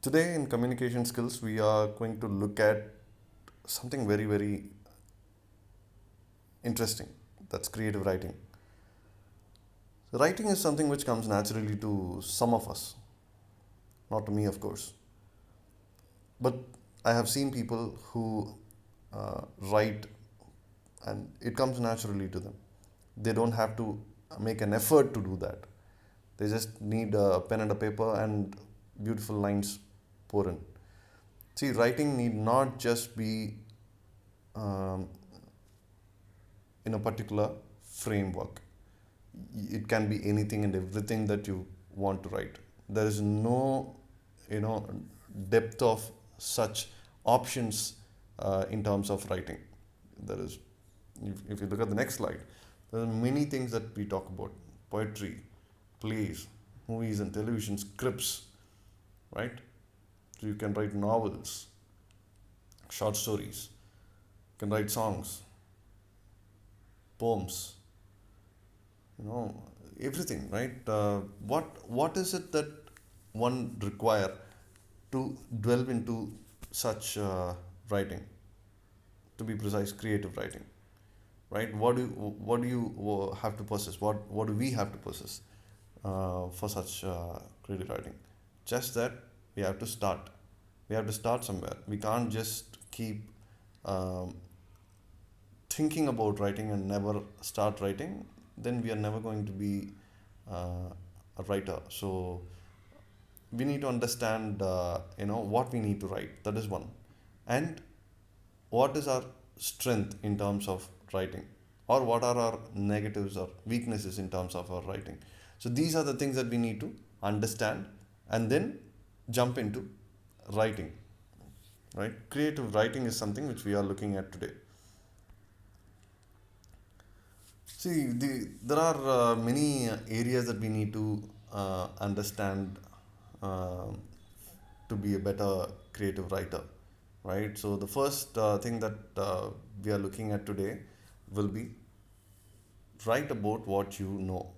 Today in communication skills, we are going to look at something very, very interesting. That's creative writing. Writing is something which comes naturally to some of us, not to me, of course. But I have seen people who write and it comes naturally to them. They don't have to make an effort to do that. They just need a pen and a paper and beautiful lines pour in. See, writing need not just be um, in a particular framework. It can be anything and everything that you want to write. There is no, you know, depth of such options in terms of writing. There is, if you look at the next slide, there are many things that we talk about: poetry, plays, movies, and television scripts. Right? So you can write novels, short stories. You can write songs, poems, everything, right? What is it that one require to delve into such writing, to be precise, creative writing, right? What do you have to possess? What do we have to possess for such creative writing? Just that we have to start. We have to start somewhere. We can't just keep um, thinking about writing and never start writing. Then we are never going to be uh, a writer. So we need to understand, what we need to write. That is one, and what is our strength in terms of writing, or what are our negatives or weaknesses in terms of our writing. So these are the things that we need to understand, and then jump into writing. Right? Creative writing is something which we are looking at today. See, there are many areas that we need to understand um to be a better creative writer, right? So the first thing that we are looking at today will be: write about what you know.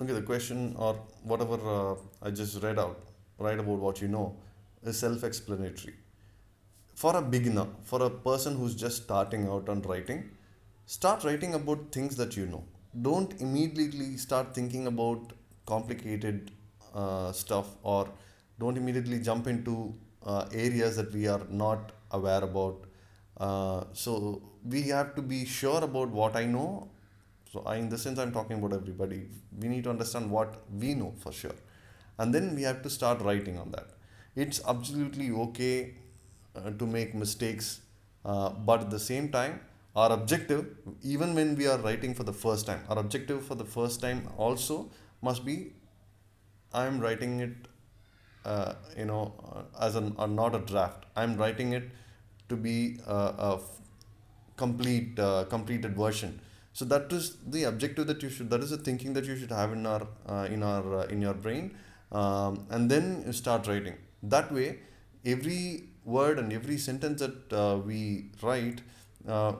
Okay, the question or whatever I just read out, write about what you know, is self-explanatory. For a beginner, for a person who's just starting out on writing, start writing about things that you know. Don't immediately start thinking about complicated stuff, or don't immediately jump into areas that we are not aware about. So we have to be sure about what I know. So in this sense, I'm talking about everybody. We need to understand what we know for sure, and then we have to start writing on that. It's absolutely okay to make mistakes, but at the same time, our objective, even when we are writing for the first time, our objective for the first time also must be: I'm writing it, as not a draft. I'm writing it to be completed version. So that is the objective that you should. That is the thinking that you should have in your brain, and then you start writing. That way, every word and every sentence that we write, uh,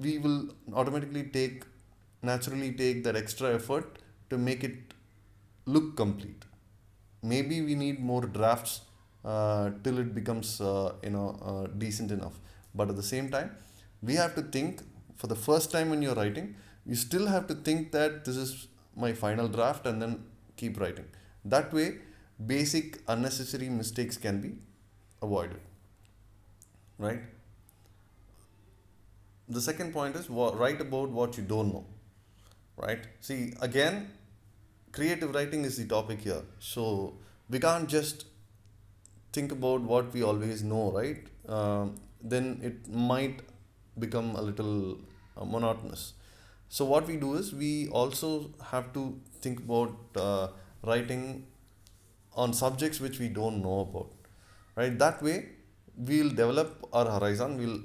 we will automatically naturally take that extra effort to make it look complete. Maybe we need more drafts till it becomes decent enough. But at the same time, we have to think, for the first time when you're writing, you still have to think that this is my final draft, and then keep writing. That way, basic unnecessary mistakes can be avoided, right? The second point is write about what you don't know, right? See, again, creative writing is the topic here. So we can't just think about what we always know, right? Then it might become a little monotonous. So what we do is we also have to think about writing on subjects which we don't know about, right? That way, we'll develop our horizon, we'll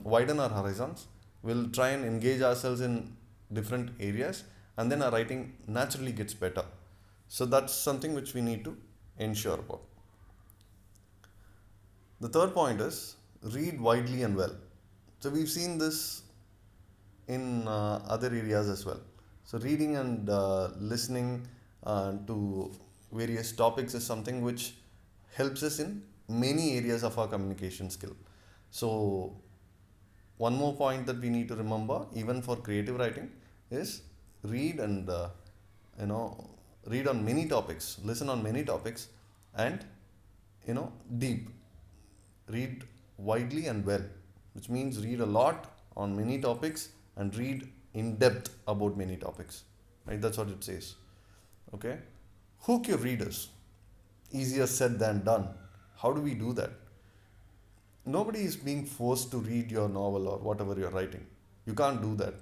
widen our horizons, we'll try and engage ourselves in different areas, and then our writing naturally gets better. So that's something which we need to ensure about. The third point is read widely and well. So we've seen this in other areas as well. So reading and listening to various topics is something which helps us in many areas of our communication skill. So one more point that we need to remember, even for creative writing, is read and you know read on many topics, listen on many topics, and deep, read widely and well, which means read a lot on many topics and read in depth about many topics. Right? That's what it says. Okay. Hook your readers. Easier said than done. How do we do that? Nobody is being forced to read your novel or whatever you're writing. You can't do that,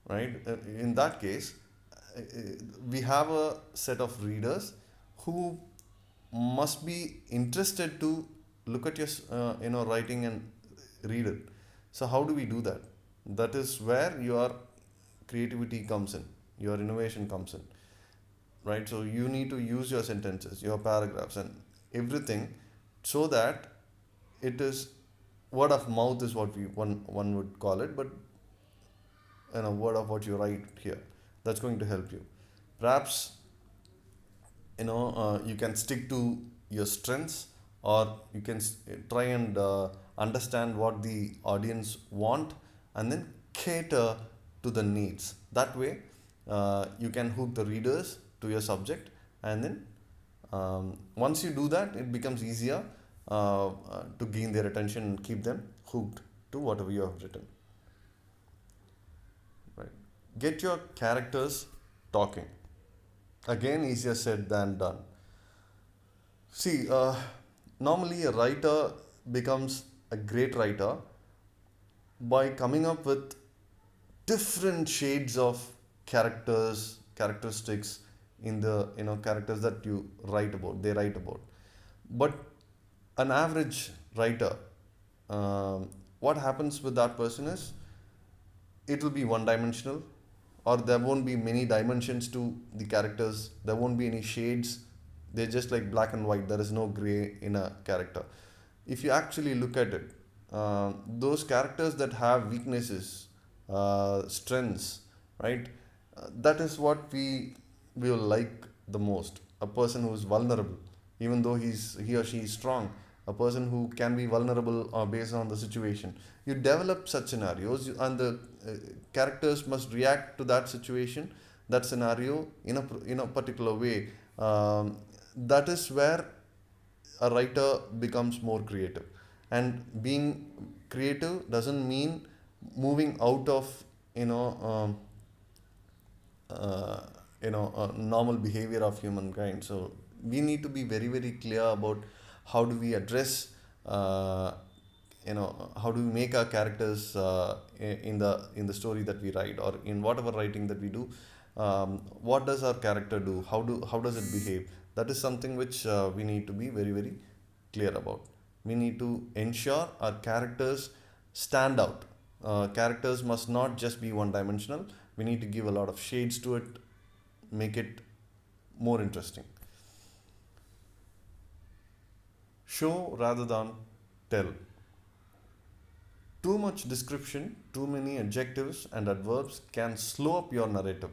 right? In that case, uh, we have a set of readers who must be interested to look at your writing and read it. So how do we do that? That is where your creativity comes in, your innovation comes in, right? So you need to use your sentences, your paragraphs, and everything, so that it is word of mouth is what one would call it, but word of what you write here, that's going to help you. Perhaps you can stick to your strengths, or you can try and understand what the audience want, and then cater to the needs. That way you can hook the readers to your subject, and then once you do that, it becomes easier to gain their attention and keep them hooked to whatever you have written. Right? Get your characters talking. Again, easier said than done. See, normally a writer becomes a great writer by coming up with different shades of characteristics in the characters that you write about. They write about, but an average writer, what happens with that person is it will be one dimensional, or there won't be many dimensions to the characters, there won't be any shades, they're just like black and white, there is no gray in a character. If you actually look at it, those characters that have weaknesses, strengths, right, that is what we will like the most. A person who is vulnerable, even though he or she is strong, a person who can be vulnerable based on the situation. You develop such scenarios, and the characters must react to that situation, that scenario, in a particular way. That is where a writer becomes more creative. And being creative doesn't mean moving out of you know um, uh, normal behavior of humankind. So we need to be very very clear about how do we address, how do we make our characters in the story that we write, or in whatever writing that we do. What does our character do? How does it behave? That is something which we need to be very very clear about. We need to ensure our characters stand out. Characters must not just be one dimensional. We need to give a lot of shades to it, make it more interesting. Show rather than tell. Too much description, too many adjectives and adverbs can slow up your narrative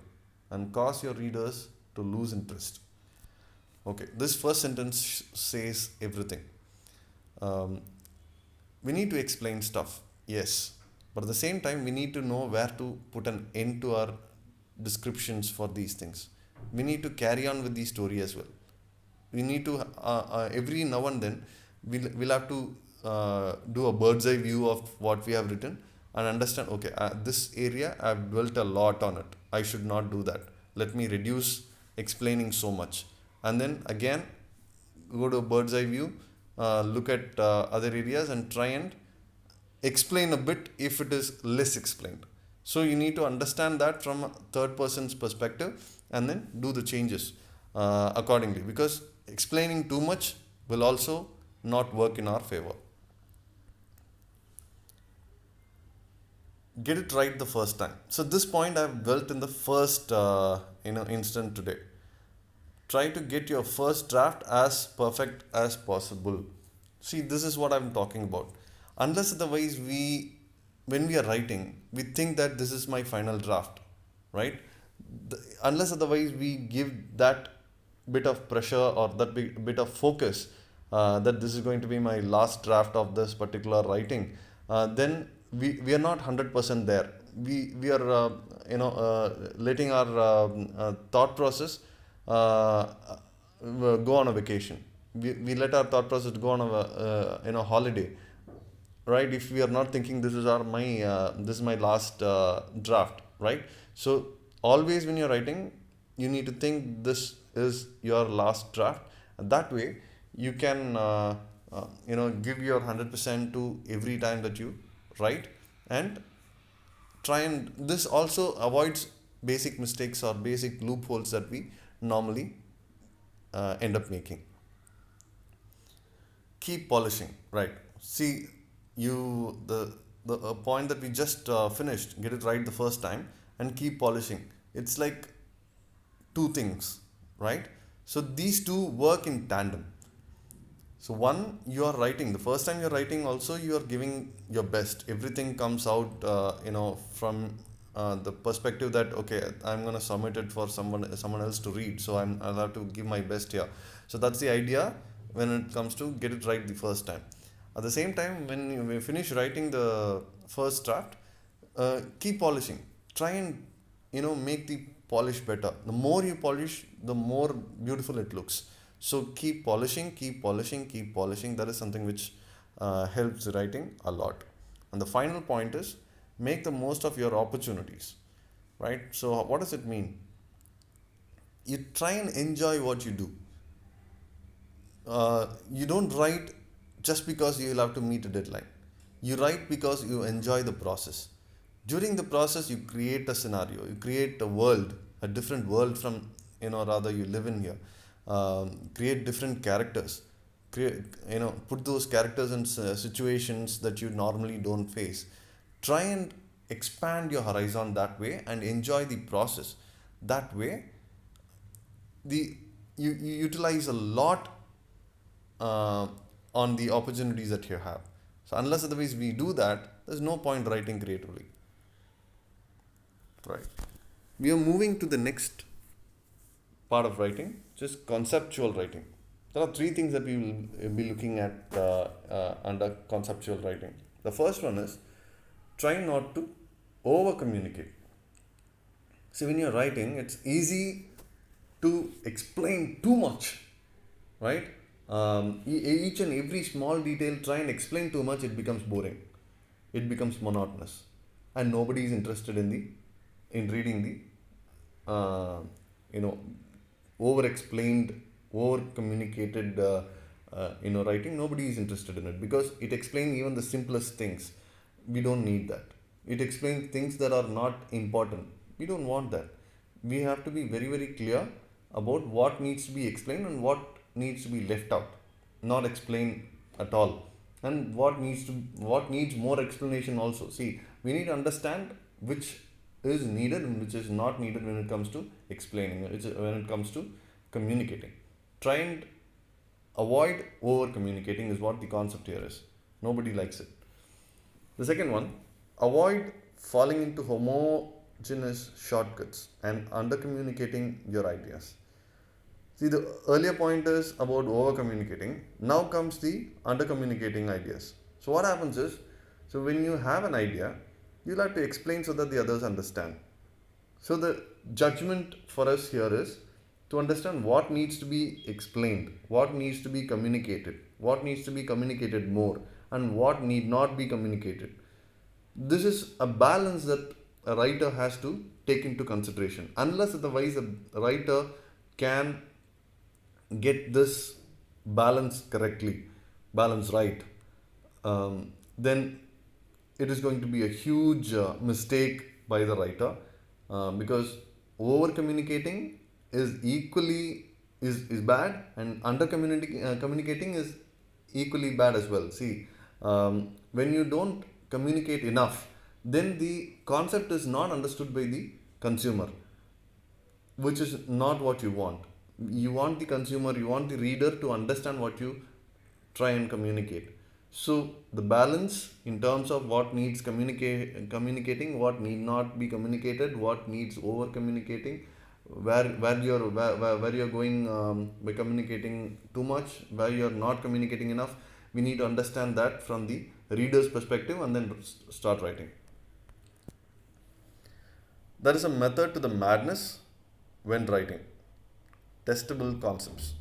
and cause your readers to lose interest. Okay, this first sentence says everything. Um, we need to explain stuff, yes, but at the same time, we need to know where to put an end to our descriptions for these things. We need to carry on with the story as well. We need to every now and then we'll have to do a bird's eye view of what we have written, and understand, okay, this area I've dwelt a lot on it, I should not do that, let me reduce explaining so much. And then again go to a bird's eye view, look at other areas and try and explain a bit if it is less explained. So you need to understand that from a third person's perspective, and then do the changes accordingly, because explaining too much will also not work in our favor. Get it right the first time. So this point I've built in the first instant today. Try to get your first draft as perfect as possible. See, this is what I'm talking about. Unless otherwise, when we are writing, we think that this is my final draft, right? Unless otherwise, we give that bit of pressure, or that bit of focus that this is going to be my last draft of this particular writing, then we are not 100% there. We are letting our thought process go on a vacation. We let our thought process go on a holiday, right? If we are not thinking this is my last draft, right? So always when you're writing, you need to think this is your last draft. And that way you can give your 100% to every time that you write. And try and this also avoids basic mistakes or basic loopholes that we normally end up making. Keep polishing, right? See, you the a point that we just finished, get it right the first time and keep polishing. It's like two things, right? So these two work in tandem. So one, you are writing. The first time you're writing, also you are giving your best. Everything comes out, from the perspective that okay, I'm gonna submit it for someone else to read. So I'll have to give my best here. So that's the idea when it comes to get it right the first time. At the same time, when you finish writing the first draft, keep polishing. Try and make the polish better. The more you polish, the more beautiful it looks. So keep polishing, keep polishing, keep polishing. That is something which helps writing a lot. And the final point is make the most of your opportunities, right? So what does it mean? You try and enjoy what you do. You don't write just because you will have to meet a deadline. You write because you enjoy the process. During the process, you create a scenario, you create a world, a different world from, rather you live in here. Create different characters. Put those characters in situations that you normally don't face. Try and expand your horizon that way and enjoy the process. That way, the you utilize a lot uh, on the opportunities that you have. So unless otherwise we do that, there's no point writing creatively. Right. We are moving to the next part of writing, which is conceptual writing. There are three things that we will be looking at under conceptual writing. The first one is try not to over communicate. See, when you're writing, it's easy to explain too much, right? Each and every small detail, try and explain too much, it becomes boring, it becomes monotonous, and nobody is interested in reading the you know over explained, over communicated writing. Nobody is interested in it because it explains even the simplest things. We don't need that. It explains things that are not important. We don't want that. We have to be very very clear about what needs to be explained and what needs to be left out, not explained at all, and what needs more explanation also. See, we need to understand which is needed and which is not needed when it comes to explaining, when it comes to communicating. Try and avoid over communicating is what the concept here is. Nobody likes it. The second one, avoid falling into homogeneous shortcuts and under communicating your ideas. See, the earlier point is about over communicating. Now comes the under communicating ideas. So, what happens is, so when you have an idea, you'll have to explain so that the others understand. So, the judgment for us here is to understand what needs to be explained, what needs to be communicated, what needs to be communicated more, and what need not be communicated. This is a balance that a writer has to take into consideration. Unless otherwise, a writer can get this balance right, then it is going to be a huge mistake by the writer, because over communicating is equally is bad, and under communicating is equally bad as well. See, when you don't communicate enough, then the concept is not understood by the consumer, which is not what you want. You want the consumer, you want the reader to understand what you try and communicate. So the balance in terms of what needs communicating, what need not be communicated, what needs over communicating, where you're going by communicating too much, where you're not communicating enough. We need to understand that from the reader's perspective and then start writing. There is a method to the madness when writing. Testable concepts.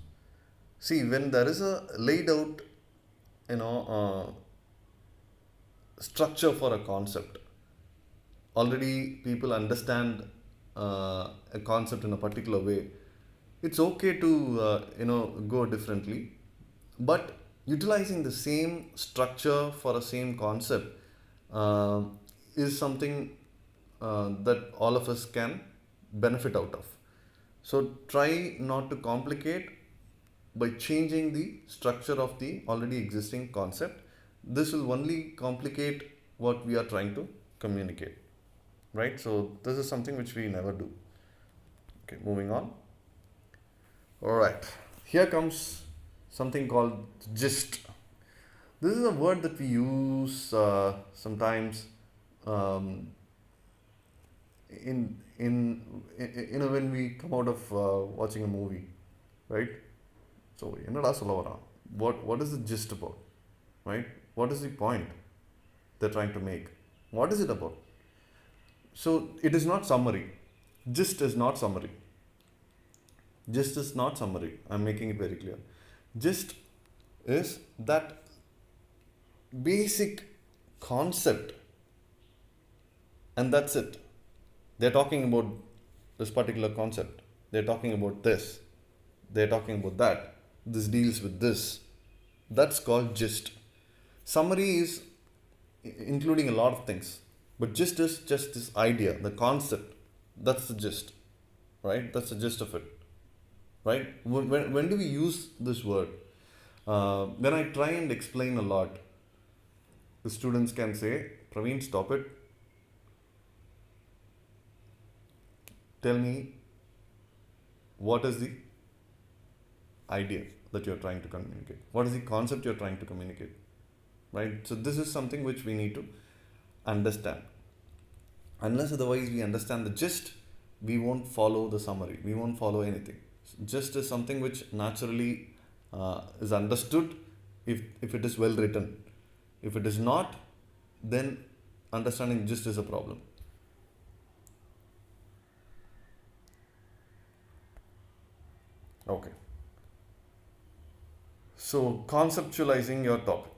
See, when there is a laid out, you know, structure for a concept, already people understand a concept in a particular way. It's okay to go differently, but utilizing the same structure for a same concept uh, is something that all of us can benefit out of. So try not to complicate by changing the structure of the already existing concept. This will only complicate what we are trying to communicate, right? So this is something which we never do. Okay, moving on. All right, here comes something called gist. This is a word that we use sometimes um, when we come out of watching a movie, right? So என்னடா சொல்ல வரான்? What is the gist about, right? What is the point they're trying to make? What is it about? So it is not summary. Gist is not summary. Gist is not summary. I'm making it very clear. Gist is that basic concept, and that's it. They're talking about this particular concept. They're talking about this. They're talking about that. This deals with this. That's called gist. Summary is including a lot of things, but gist is just this idea, the concept. That's the gist, right? That's the gist of it, right? When do we use this word? When I try and explain a lot, the students can say, Praveen, stop it. Tell me what is the idea that you're trying to communicate? What is the concept you're trying to communicate? Right? So, this is something which we need to understand. Unless otherwise we understand the gist, we won't follow the summary, we won't follow anything. Gist is something which naturally is understood if it is well written. If it is not, then understanding gist is a problem. Okay. So, conceptualizing your topic.